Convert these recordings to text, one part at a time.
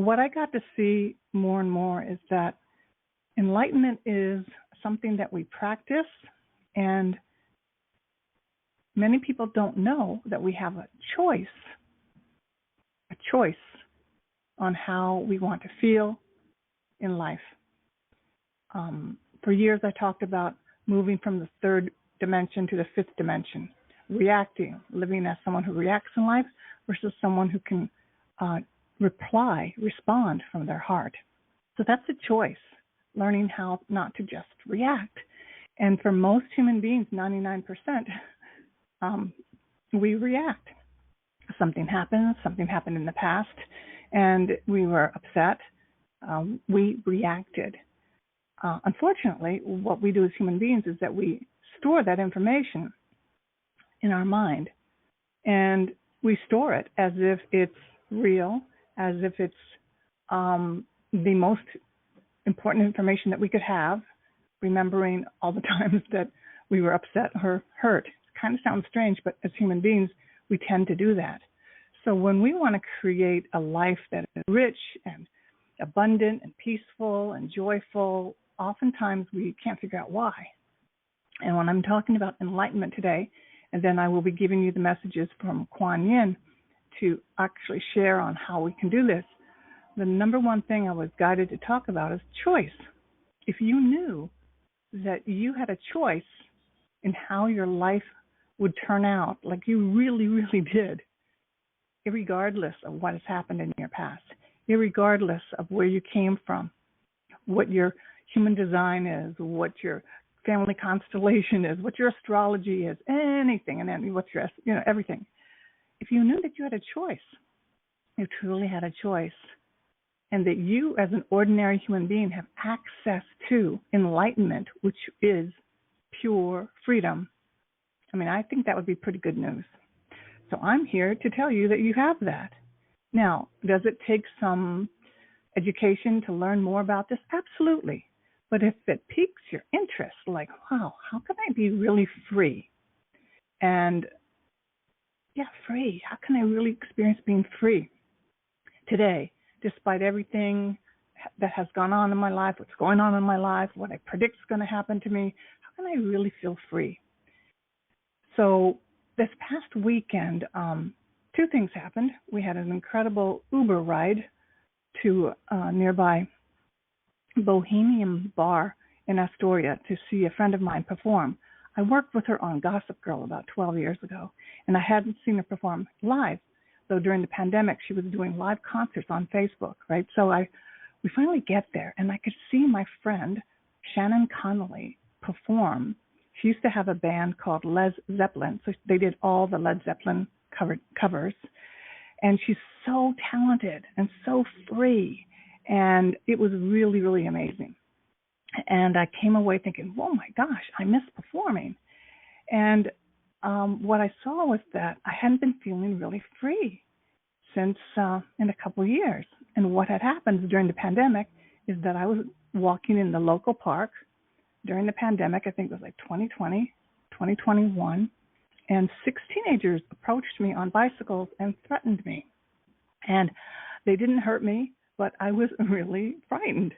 What I got to see more and more is that enlightenment is something that we practice, and many people don't know that we have a choice on how we want to feel in life. For years, I talked about moving from the third dimension to the fifth dimension, reacting, living as someone who reacts in life versus someone who can respond from their heart. So that's a choice, learning how not to just react. And for most human beings, 99%, we react. Something happened in the past, and we were upset. We reacted. Unfortunately, what we do as human beings is that we store that information in our mind, and we store it as if it's real, as if it's the most important information that we could have, remembering all the times that we were upset or hurt. It kind of sounds strange, but as human beings, we tend to do that. So when we want to create a life that is rich and abundant and peaceful and joyful, oftentimes we can't figure out why. And when I'm talking about enlightenment today, and then I will be giving you the messages from Kuan Yin to actually share on how we can do this, the number one thing I was guided to talk about is choice. If you knew that you had a choice in how your life would turn out, like you really, really did, irregardless of what has happened in your past, irregardless of where you came from, what your human design is, what your family constellation is, what your astrology is, anything, and then what's your, everything. If you knew that you had a choice, you truly had a choice, and that you as an ordinary human being have access to enlightenment, which is pure freedom, I think that would be pretty good news. So I'm here to tell you that you have that. Now, does it take some education to learn more about this? Absolutely. But if it piques your interest, like, wow, how can I be really free? And free. How can I really experience being free today, despite everything that has gone on in my life, what's going on in my life, what I predict is going to happen to me? How can I really feel free? So this past weekend, two things happened. We had an incredible Uber ride to a nearby Bohemian bar in Astoria to see a friend of mine perform. I worked with her on Gossip Girl about 12 years ago, and I hadn't seen her perform live, though during the pandemic she was doing live concerts on Facebook, right? So we finally get there, and I could see my friend Shannon Connolly perform. She used to have a band called Led Zeppelin, so they did all the Led Zeppelin covers, and she's so talented and so free, and it was really, really amazing. And I came away thinking, oh my gosh, I miss performing. And what I saw was that I hadn't been feeling really free since in a couple of years. And what had happened during the pandemic is that I was walking in the local park during the pandemic. I think it was like 2020, 2021, and 6 teenagers approached me on bicycles and threatened me. And they didn't hurt me, but I was really frightened.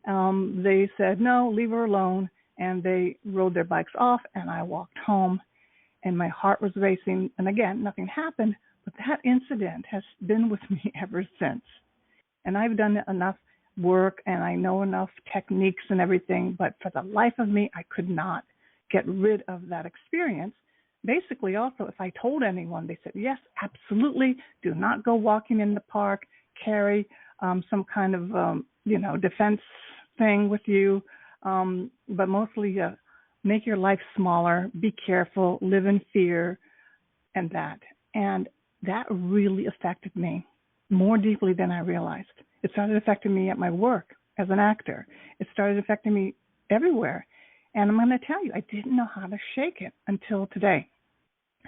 They said, no, leave her alone, and they rode their bikes off, and I walked home, and my heart was racing. And again, nothing happened, but that incident has been with me ever since. And I've done enough work, and I know enough techniques and everything, but for the life of me, I could not get rid of that experience. Basically, also, if I told anyone, they said, yes, absolutely, do not go walking in the park, carry some kind of, defense thing with you, but mostly make your life smaller, be careful, live in fear, and that. And that really affected me more deeply than I realized. It started affecting me at my work as an actor. It started affecting me everywhere. And I'm going to tell you, I didn't know how to shake it until today.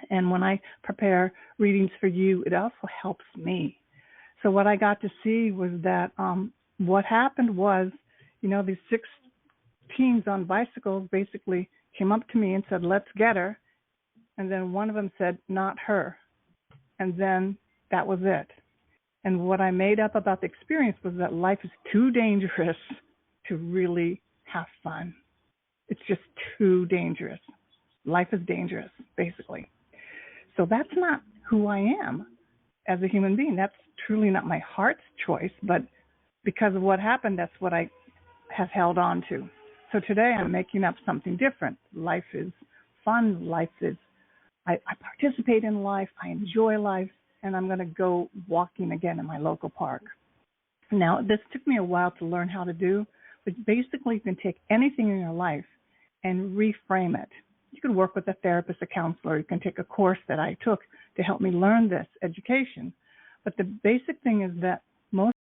And when I prepare readings for you, it also helps me. So what I got to see was that what happened was, these 6 teens on bicycles basically came up to me and said, let's get her. And then one of them said, not her. And then that was it. And what I made up about the experience was that life is too dangerous to really have fun. It's just too dangerous. Life is dangerous, basically. So that's not who I am as a human being. That's truly not my heart's choice, but because of what happened, that's what I have held on to. So today I'm making up something different. Life is fun. I participate in life. I enjoy life, and I'm going to go walking again in my local park. Now, this took me a while to learn how to do, but basically you can take anything in your life and reframe it. You can work with a therapist, a counselor. You can take a course that I took to help me learn this education. But the basic thing is that most